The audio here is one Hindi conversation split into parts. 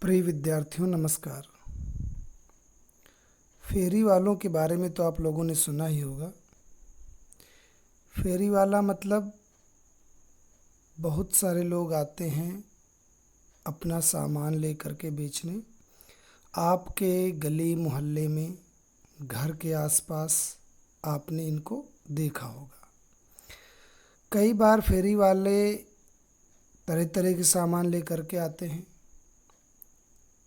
प्रिय विद्यार्थियों नमस्कार। फेरी वालों के बारे में तो आप लोगों ने सुना ही होगा। फेरी वाला मतलब बहुत सारे लोग आते हैं अपना सामान ले कर के बेचने। आपके गली मोहल्ले में, घर के आसपास आपने इनको देखा होगा। कई बार फेरी वाले तरह तरह के सामान ले कर के आते हैं।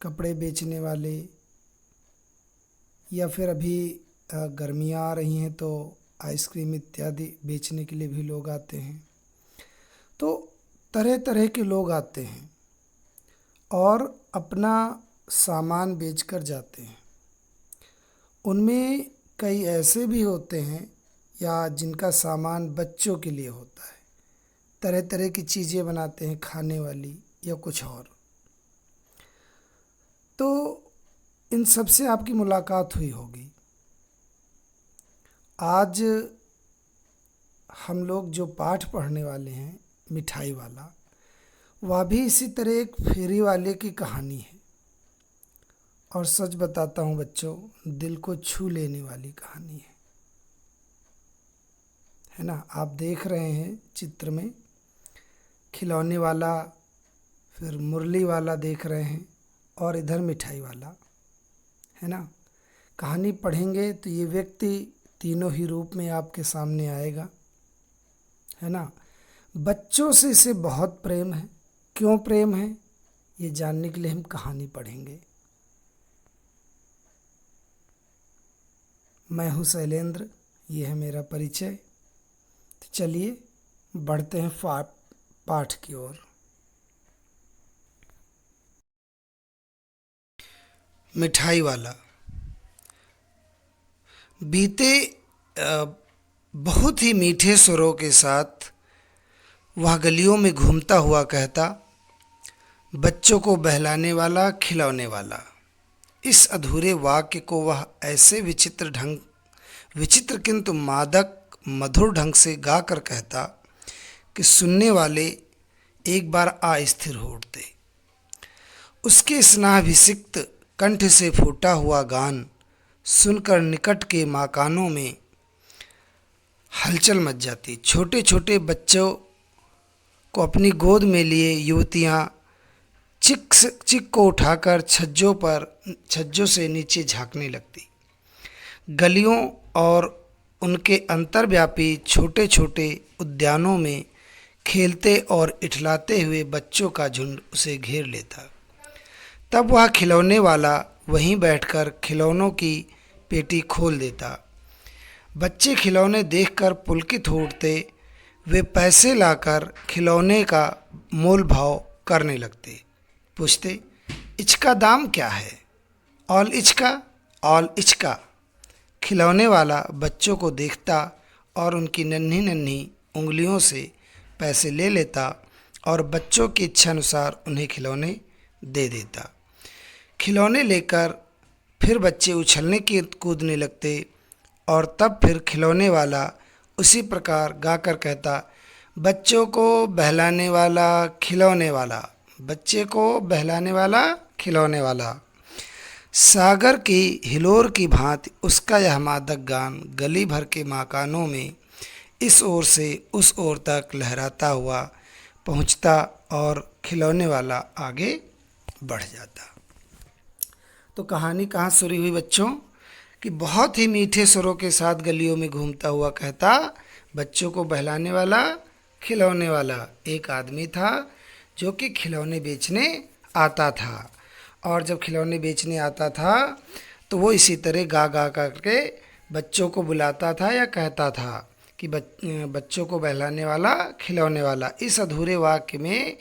कपड़े बेचने वाले, या फिर अभी गर्मियाँ आ रही हैं तो आइसक्रीम इत्यादि बेचने के लिए भी लोग आते हैं। तो तरह तरह के लोग आते हैं और अपना सामान बेचकर जाते हैं। उनमें कई ऐसे भी होते हैं या जिनका सामान बच्चों के लिए होता है। तरह तरह की चीज़ें बनाते हैं, खाने वाली या कुछ और। तो इन सब से आपकी मुलाकात हुई होगी। आज हम लोग जो पाठ पढ़ने वाले हैं, मिठाई वाला, वह भी इसी तरह एक फेरी वाले की कहानी है। और सच बताता हूँ बच्चों, दिल को छू लेने वाली कहानी है ना। आप देख रहे हैं चित्र में खिलौने वाला, फिर मुरली वाला देख रहे हैं, और इधर मिठाई वाला, है ना। कहानी पढ़ेंगे तो ये व्यक्ति तीनों ही रूप में आपके सामने आएगा, है ना। बच्चों से इसे बहुत प्रेम है। क्यों प्रेम है, ये जानने के लिए हम कहानी पढ़ेंगे। मैं हूँ शैलेंद्र, ये है मेरा परिचय। तो चलिए बढ़ते हैं पाठ की ओर। मिठाई वाला। बीते बहुत ही मीठे स्वरों के साथ वह गलियों में घूमता हुआ कहता, बच्चों को बहलाने वाला, खिलौने वाला। इस अधूरे वाक्य को वह ऐसे विचित्र किंतु मादक मधुर ढंग से गाकर कहता कि सुनने वाले एक बार अस्थिर हो उठते। उसके स्नेहाभिषिक्त कंठ से फूटा हुआ गान सुनकर निकट के मकानों में हलचल मच जाती। छोटे छोटे बच्चों को अपनी गोद में लिए युवतियाँ चिक को उठाकर छज्जों से नीचे झांकने लगती। गलियों और उनके अंतर्व्यापी छोटे छोटे उद्यानों में खेलते और इठलाते हुए बच्चों का झुंड उसे घेर लेता। तब वह खिलौने वाला वहीं बैठकर खिलौनों की पेटी खोल देता। बच्चे खिलौने देखकर पुलकित हो उठते। वे पैसे लाकर खिलौने का मोल भाव करने लगते। पूछते, इसका दाम क्या है? ऑल इचका। खिलौने वाला बच्चों को देखता और उनकी नन्ही नन्ही उंगलियों से पैसे ले लेता और बच्चों की इच्छा अनुसार उन्हें खिलौने दे देता। खिलौने लेकर फिर बच्चे उछलने की कूदने लगते और तब फिर खिलौने वाला उसी प्रकार गाकर कहता, बच्चों को बहलाने वाला, खिलौने वाला। बच्चे को बहलाने वाला, खिलौने वाला। सागर की हिलोर की भांति उसका यह मादक गान गली भर के मकानों में इस ओर से उस ओर तक लहराता हुआ पहुंचता और खिलौने वाला आगे बढ़ जाता। तो कहानी कहाँ शुरू हुई बच्चों? कि बहुत ही मीठे स्वरों के साथ गलियों में घूमता हुआ कहता, बच्चों को बहलाने वाला, खिलौने वाला। एक आदमी था जो कि खिलौने बेचने आता था, और जब खिलौने बेचने आता था तो वो इसी तरह गा गा करके बच्चों को बुलाता था या कहता था कि बच्चों को बहलाने वाला, खिलौने वाला। इस अधूरे वाक्य में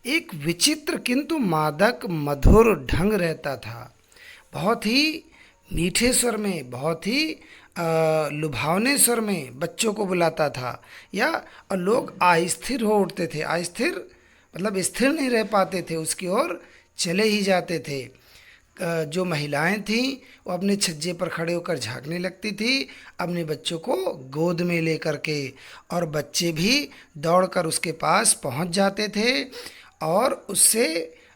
एक विचित्र किंतु मादक मधुर ढंग रहता था। बहुत ही मीठे स्वर में, बहुत ही लुभावने स्वर में बच्चों को बुलाता था, या और लोग अस्थिर हो उठते थे। अस्थिर मतलब स्थिर नहीं रह पाते थे, उसकी ओर चले ही जाते थे। जो महिलाएं थीं वो अपने छज्जे पर खड़े होकर झांकने लगती थी अपने बच्चों को गोद में लेकर के, और बच्चे भी दौड़कर उसके पास पहुंच जाते थे और उससे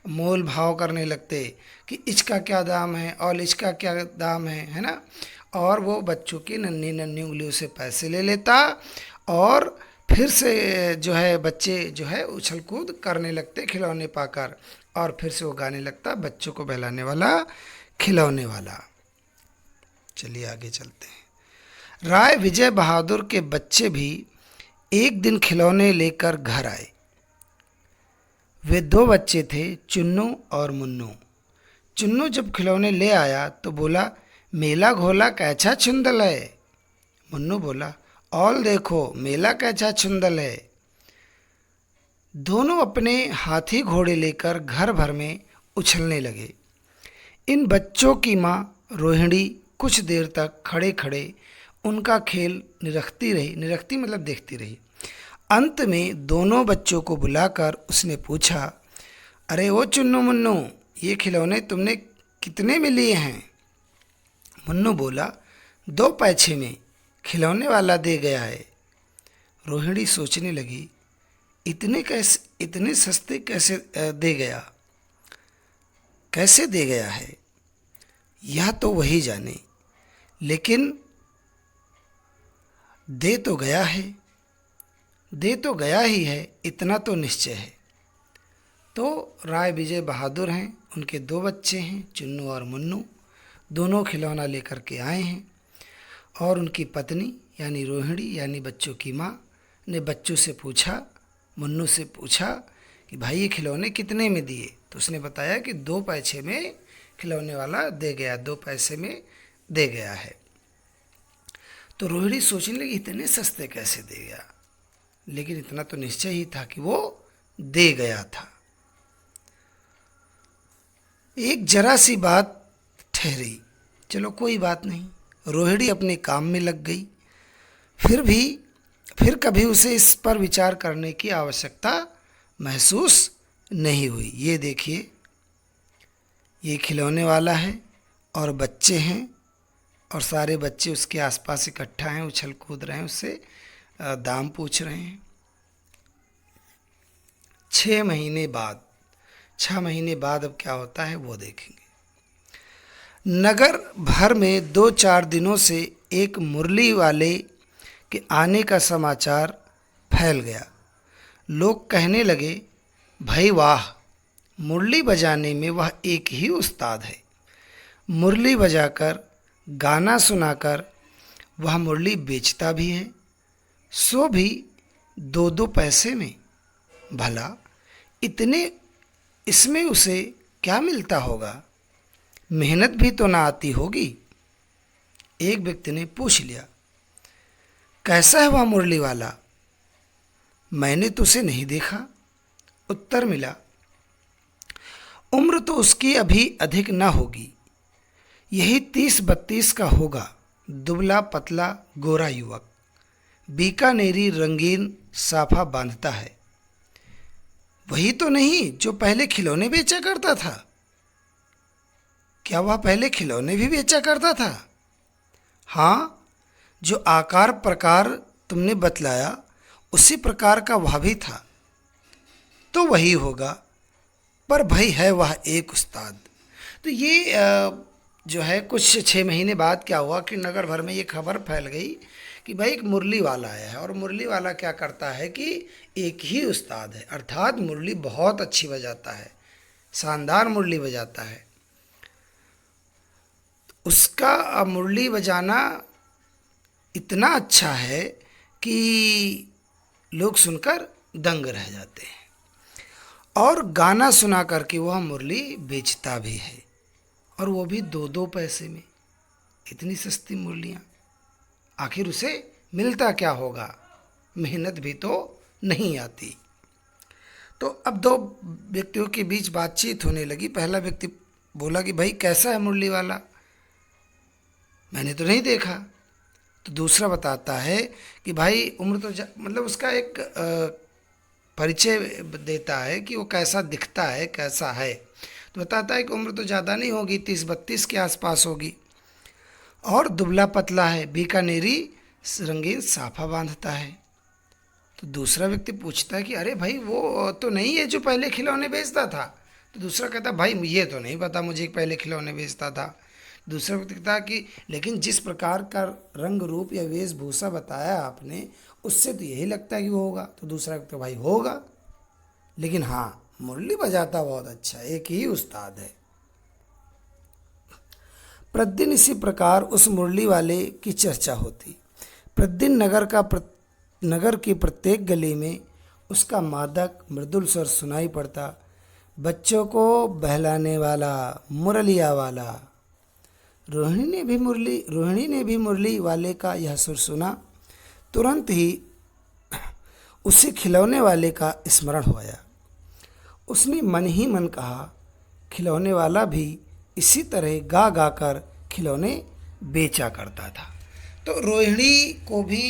मोल भाव करने लगते कि इसका क्या दाम है और इसका क्या दाम है ना। और वो बच्चों की नन्ही नन्ही उंगलियों से पैसे ले लेता और फिर से जो है बच्चे जो है उछल कूद करने लगते खिलौने पाकर, और फिर से वो गाने लगता बच्चों को बहलाने वाला खिलौने वाला। चलिए आगे चलते हैं। राय विजय बहादुर के बच्चे भी एक दिन खिलौने लेकर घर आए। वे दो बच्चे थे, चुन्नू और मुन्नू। चुन्नू जब खिलौने ले आया तो बोला, मेला घोला कैसा छुंदल है। मुन्नू बोला, और देखो मेला कैसा छुंदल है। दोनों अपने हाथी घोड़े लेकर घर भर में उछलने लगे। इन बच्चों की माँ रोहिणी कुछ देर तक खड़े खड़े उनका खेल निरखती रही, निरखती मतलब देखती रही। अंत में दोनों बच्चों को बुलाकर उसने पूछा, अरे ओ चुन्नू मुन्नू, ये खिलौने तुमने कितने में लिए हैं। मुन्नू बोला, 2 पैसे में, खिलौने वाला दे गया है। रोहिणी सोचने लगी, इतने सस्ते कैसे दे गया, कैसे दे गया है, यह तो वही जाने, लेकिन दे तो गया है, दे तो गया ही है, इतना तो निश्चय है। तो राय विजय बहादुर हैं, उनके 2 बच्चे हैं, चुन्नू और मुन्नू, दोनों खिलौना लेकर के आए हैं। और उनकी पत्नी यानी रोहिणी यानी बच्चों की माँ ने बच्चों से पूछा, मुन्नू से पूछा कि भाई ये खिलौने कितने में दिए। तो उसने बताया कि 2 पैसे में खिलौने वाला दे गया, 2 पैसे में दे गया है। तो रोहिणी सोचने लगी इतने सस्ते कैसे दे गया, लेकिन इतना तो निश्चय ही था कि वो दे गया था। एक जरा सी बात ठहरी, चलो कोई बात नहीं, रोहिणी अपने काम में लग गई। फिर कभी उसे इस पर विचार करने की आवश्यकता महसूस नहीं हुई। ये देखिए, ये खिलौने वाला है और बच्चे हैं और सारे बच्चे उसके आसपास इकट्ठा हैं, उछल कूद रहे हैं, उससे दाम पूछ रहे हैं। 6 महीने बाद अब क्या होता है वो देखेंगे। नगर भर में 2-4 दिनों से एक मुरली वाले के आने का समाचार फैल गया। लोग कहने लगे, भाई वाह, मुरली बजाने में वह एक ही उस्ताद है। मुरली बजाकर गाना सुनाकर वह मुरली बेचता भी है, सो भी 2-2 पैसे में। भला इतने इसमें उसे क्या मिलता होगा, मेहनत भी तो ना आती होगी। एक व्यक्ति ने पूछ लिया, कैसा है वह मुरली वाला, मैंने तो उसे नहीं देखा। उत्तर मिला, उम्र तो उसकी अभी अधिक ना होगी, यही 30-32 का होगा, दुबला पतला गोरा युवक, बीकानेरी रंगीन साफा बांधता है। वही तो नहीं जो पहले खिलौने बेचा करता था। क्या वह पहले खिलौने भी बेचा करता था? हाँ, जो आकार प्रकार तुमने बतलाया उसी प्रकार का वह भी था। तो वही होगा, पर भाई है वह एक उस्ताद। तो ये जो है कुछ 6 महीने बाद क्या हुआ कि नगर भर में ये खबर फैल गई कि भाई एक मुरली वाला आया है, और मुरली वाला क्या करता है कि एक ही उस्ताद है, अर्थात मुरली बहुत अच्छी बजाता है, शानदार मुरली बजाता है। उसका मुरली बजाना इतना अच्छा है कि लोग सुनकर दंग रह जाते हैं, और गाना सुना करके वह मुरली बेचता भी है, और वो भी 2-2 पैसे में। इतनी सस्ती मुरलियाँ, आखिर उसे मिलता क्या होगा, मेहनत भी तो नहीं आती। तो अब 2 व्यक्तियों के बीच बातचीत होने लगी। पहला व्यक्ति बोला कि भाई कैसा है मुरली वाला, मैंने तो नहीं देखा। तो दूसरा बताता है कि भाई उम्र तो मतलब उसका एक परिचय देता है कि वो कैसा दिखता है, कैसा है। तो बताता है कि उम्र तो ज़्यादा नहीं होगी, 30-32 के आसपास होगी, और दुबला पतला है, बीकानेरी रंगीन साफा बांधता है। तो दूसरा व्यक्ति पूछता है कि अरे भाई वो तो नहीं है जो पहले खिलौने बेचता था। तो दूसरा कहता भाई ये तो नहीं पता मुझे, पहले खिलौने बेचता था। दूसरा व्यक्ति कहता कि लेकिन जिस प्रकार का रंग रूप या वेशभूषा बताया आपने, उससे तो यही लगता है कि वो होगा। तो दूसरा व्यक्ति भाई होगा, लेकिन हाँ मुरली बजाता बहुत अच्छा, एक ही उस्ताद है। प्रतिदिन इसी प्रकार उस मुरली वाले की चर्चा होती। प्रतिदिन नगर की प्रत्येक गली में उसका मादक मृदुल स्वर सुनाई पड़ता। बच्चों को बहलाने वाला मुरलिया वाला। रोहिणी ने भी मुरली वाले का यह सुर सुना। तुरंत ही उसे खिलौने वाले का स्मरण होया। उसने मन ही मन कहा, खिलौने वाला भी इसी तरह गा गा कर खिलौने बेचा करता था। तो रोहिणी को भी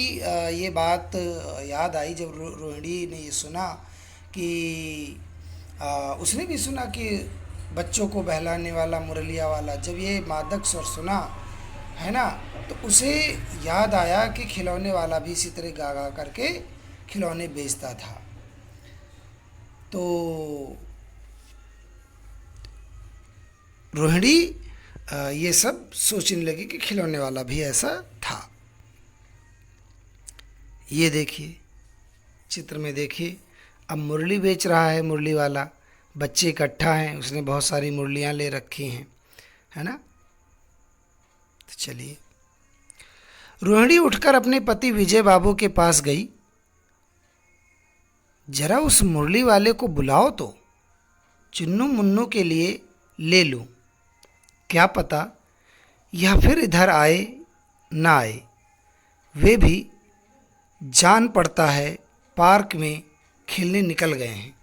ये बात याद आई जब रोहिणी ने ये सुना कि उसने भी सुना कि बच्चों को बहलाने वाला मुरलिया वाला, जब ये मादक स्वर सुना है ना, तो उसे याद आया कि खिलौने वाला भी इसी तरह गा गा करके खिलौने बेचता था। तो रोहिणी ये सब सोचने लगी कि खिलौने वाला भी ऐसा था। ये देखिए चित्र में देखिए, अब मुरली बेच रहा है मुरली वाला, बच्चे इकट्ठा हैं, उसने बहुत सारी मुरलियां ले रखी हैं, है ना। तो चलिए, रोहिणी उठकर अपने पति विजय बाबू के पास गई। जरा उस मुरली वाले को बुलाओ तो चुन्नू मुन्नू के लिए ले लूं, क्या पता यह फिर इधर आए ना आए। वे भी जान पड़ता है पार्क में खेलने निकल गए हैं।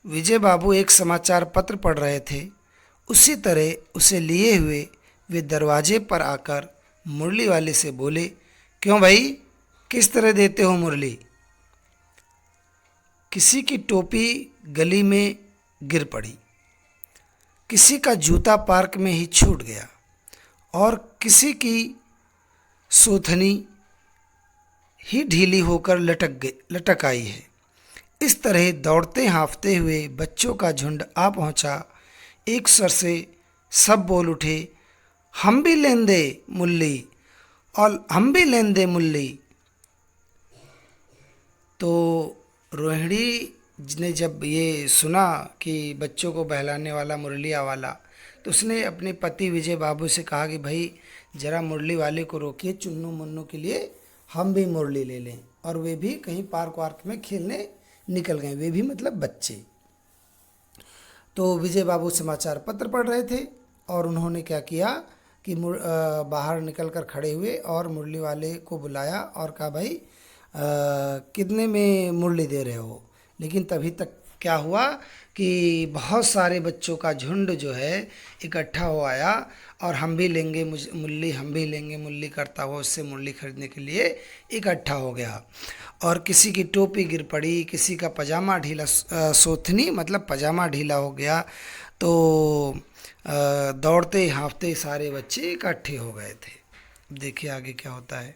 विजय बाबू एक समाचार पत्र पढ़ रहे थे। उसी तरह उसे लिए हुए वे दरवाजे पर आकर मुरली वाले से बोले, क्यों भाई, किस तरह देते हो मुरली? किसी की टोपी गली में गिर पड़ी, किसी का जूता पार्क में ही छूट गया और किसी की सोथनी ही ढीली होकर लटक आई है। इस तरह दौड़ते हाँफते हुए बच्चों का झुंड आ पहुंचा। एक स्वर से सब बोल उठे, हम भी लें दे मुल्ली, और हम भी लें दे मुल्ली। तो रोहिणी ने जब ये सुना कि बच्चों को बहलाने वाला मुरलिया वाला, तो उसने अपने पति विजय बाबू से कहा कि भाई जरा मुरली वाले को रोकिए, चुन्नू मुन्नू के लिए हम भी मुरली ले लें। और वे भी कहीं पार्क वार्क में खेलने निकल गए, वे भी मतलब बच्चे। तो विजय बाबू समाचार पत्र पढ़ रहे थे और उन्होंने क्या किया कि बाहर निकल कर खड़े हुए और मुरली वाले को बुलाया और कहा, भाई कितने में मुरली दे रहे हो? लेकिन तभी तक क्या हुआ कि बहुत सारे बच्चों का झुंड जो है इकट्ठा हो आया और हम भी लेंगे मुरली, हम भी लेंगे मुरली करता हुआ उससे मुरली खरीदने के लिए इकट्ठा हो गया। और किसी की टोपी गिर पड़ी, किसी का पजामा ढीला, सोथनी मतलब पजामा ढीला हो गया। तो दौड़ते हाँफते सारे बच्चे इकट्ठे हो गए थे। देखिए आगे क्या होता है।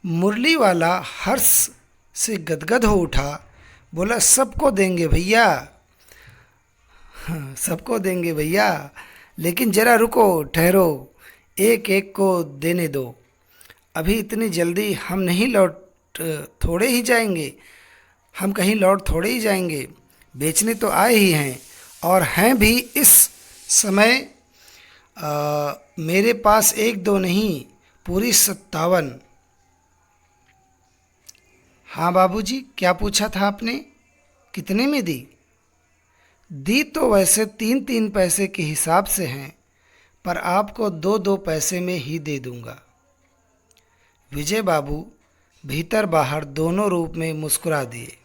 मुरली वाला हर्ष से गदगद हो उठा, बोला, सबको देंगे भैया, सबको देंगे भैया, लेकिन जरा रुको, ठहरो, एक एक को देने दो। अभी इतनी जल्दी हम नहीं लौट थोड़े ही जाएंगे, हम कहीं लौट थोड़े ही जाएंगे, बेचने तो आए ही हैं और हैं भी इस समय। मेरे पास एक दो नहीं, पूरी 57। हाँ बाबूजी, क्या पूछा था आपने? कितने में दी? दी तो वैसे 3-3 पैसे के हिसाब से हैं, पर आपको 2-2 पैसे में ही दे दूंगा। विजय बाबू भीतर बाहर दोनों रूप में मुस्कुरा दिए।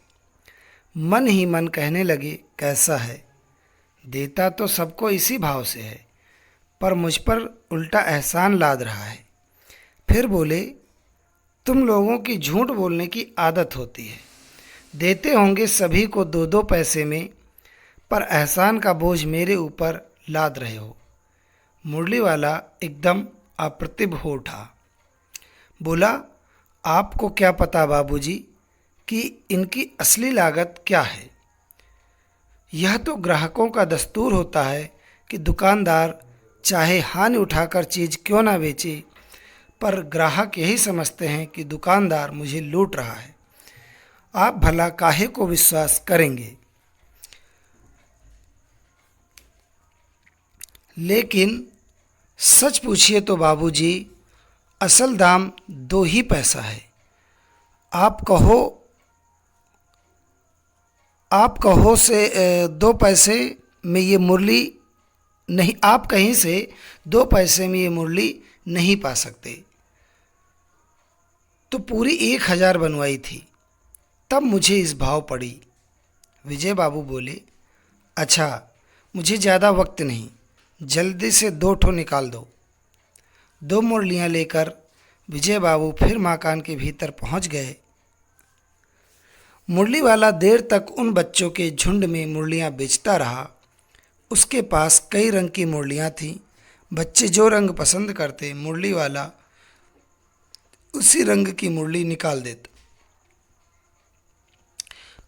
मन ही मन कहने लगे, कैसा है, देता तो सबको इसी भाव से है, पर मुझ पर उल्टा एहसान लाद रहा है। फिर बोले, तुम लोगों की झूठ बोलने की आदत होती है, देते होंगे सभी को 2-2 पैसे में, पर एहसान का बोझ मेरे ऊपर लाद रहे हो। मुरली वाला एकदम अप्रतिभ हो उठा, बोला, आपको क्या पता बाबूजी कि इनकी असली लागत क्या है? यह तो ग्राहकों का दस्तूर होता है कि दुकानदार चाहे हानि उठाकर चीज़ क्यों ना बेचे, पर ग्राहक यही समझते हैं कि दुकानदार मुझे लूट रहा है। आप भला काहे को विश्वास करेंगे? लेकिन सच पूछिए तो बाबूजी, असल दाम 2 ही पैसा है। आप कहो आप कहो से 2 पैसे में ये मुरली नहीं, आप कहीं से 2 पैसे में ये मुरली नहीं पा सकते। तो पूरी 1,000 बनवाई थी, तब मुझे इस भाव पड़ी। विजय बाबू बोले, अच्छा, मुझे ज़्यादा वक्त नहीं, जल्दी से 2 ठो निकाल दो। 2 मुरलियाँ लेकर विजय बाबू फिर मकान के भीतर पहुंच गए। मुरली वाला देर तक उन बच्चों के झुंड में मुरलियाँ बेचता रहा। उसके पास कई रंग की मुरलियाँ थीं। बच्चे जो रंग पसंद करते, मुरली वाला उसी रंग की मुरली निकाल देता।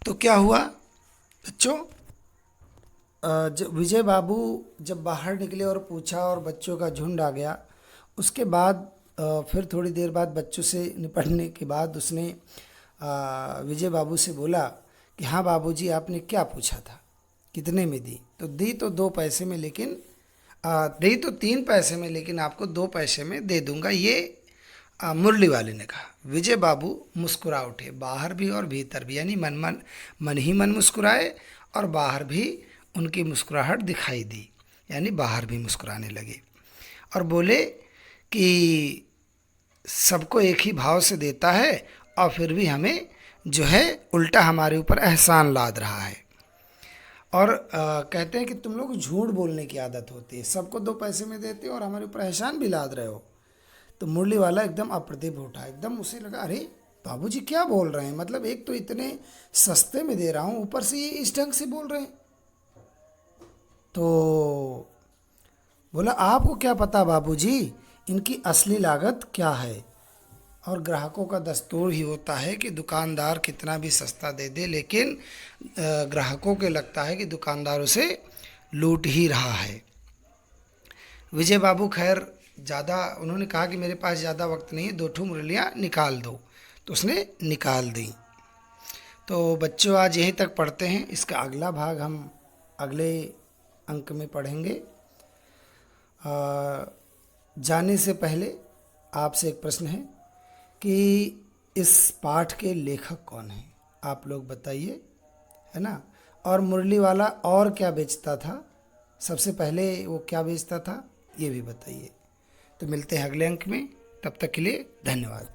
तो क्या हुआ बच्चों, जब विजय बाबू जब बाहर निकले और पूछा और बच्चों का झुंड आ गया, उसके बाद फिर थोड़ी देर बाद बच्चों से निपटने के बाद उसने विजय बाबू से बोला कि हाँ बाबूजी, आपने क्या पूछा था, कितने में दी? तो दी तो 2 पैसे में, लेकिन दी तो 3 पैसे में, लेकिन आपको 2 पैसे में दे दूंगा, ये मुरली वाले ने कहा। विजय बाबू मुस्कुरा उठे, बाहर भी और भीतर भी, यानी मन ही मन मुस्कुराए और बाहर भी उनकी मुस्कुराहट दिखाई दी, यानी बाहर भी मुस्कुराने लगे और बोले कि सबको एक ही भाव से देता है और फिर भी हमें जो है उल्टा हमारे ऊपर एहसान लाद रहा है। और कहते हैं कि तुम लोग झूठ बोलने की आदत होती है, सबको 2 पैसे में देते हो और हमारे ऊपर एहसान भी लाद रहे हो। तो मुरली वाला एकदम अप्रतिभ उठा, एकदम उसे लगा, अरे बाबूजी क्या बोल रहे हैं, मतलब एक तो इतने सस्ते में दे रहा हूँ, ऊपर से ये इस ढंग से बोल रहे हैं। तो बोला, आपको क्या पता बाबूजी इनकी असली लागत क्या है? और ग्राहकों का दस्तूर ही होता है कि दुकानदार कितना भी सस्ता दे दे, लेकिन ग्राहकों को लगता है कि दुकानदार उसे लूट ही रहा है। विजय बाबू खैर ज़्यादा, उन्होंने कहा कि मेरे पास ज़्यादा वक्त नहीं है, 2 ठो मुरलियाँ निकाल दो। तो उसने निकाल दी। तो बच्चों, आज यहीं तक पढ़ते हैं, इसका अगला भाग हम अगले अंक में पढ़ेंगे। जाने से पहले आपसे एक प्रश्न है कि इस पाठ के लेखक कौन हैं? आप लोग बताइए, है ना। और मुरली वाला और क्या बेचता था, सबसे पहले वो क्या बेचता था, ये भी बताइए। तो मिलते हैं अगले अंक में, तब तक के लिए धन्यवाद।